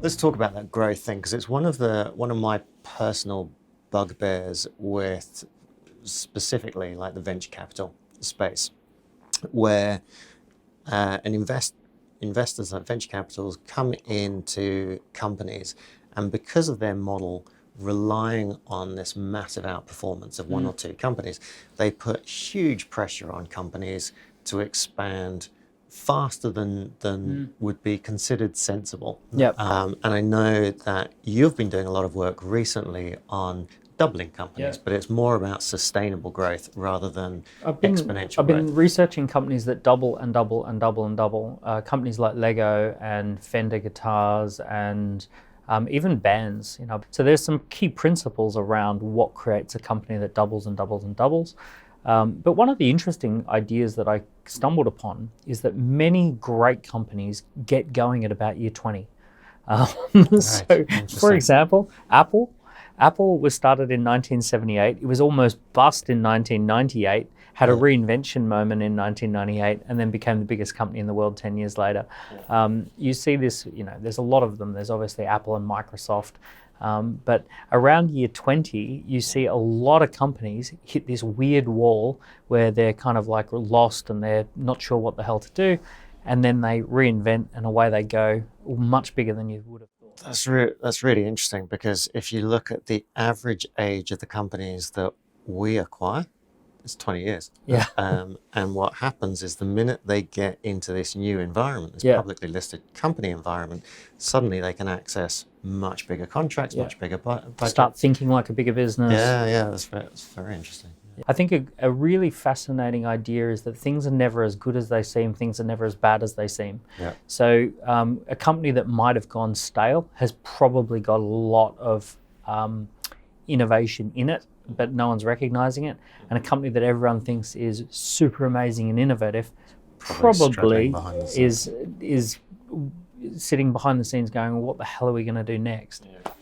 let's talk about that growth thing, because it's one of my personal bugbears with specifically like the venture capital space, where investors like venture capitals come into companies, and because of their model relying on this massive outperformance of one or two companies, they put huge pressure on companies to expand faster than would be considered sensible. Yep. And I know that you've been doing a lot of work recently on doubling companies, but it's more about sustainable growth rather than exponential I've been growth. researching companies that double and double and double and double. Companies like Lego and Fender guitars and even bands. So there's some key principles around what creates a company that doubles and doubles and doubles. But one of the interesting ideas that I stumbled upon is that many great companies get going at about year 20. So, for example, Apple was started in 1978. It was almost bust in 1998, had a reinvention moment in 1998, and then became the biggest company in the world 10 years later. You see this, there's a lot of them. There's obviously Apple and Microsoft. But around year 20, you see a lot of companies hit this weird wall where they're kind of like lost and they're not sure what the hell to do. And then they reinvent and away they go, much bigger than you would have thought. That's really interesting, because if you look at the average age of the companies that we acquire, it's 20 years. Yeah. And what happens is the minute they get into this new environment, this publicly listed company environment, suddenly they can access much bigger contracts, much bigger budgets. Start thinking like a bigger business. Yeah, that's very interesting. I think a really fascinating idea is that things are never as good as they seem, things are never as bad as they seem. Yeah. So a company that might have gone stale has probably got a lot of innovation in it, but no one's recognizing it. And a company that everyone thinks is super amazing and innovative probably is sitting behind the scenes going, well, what the hell are we going to do next? Yeah.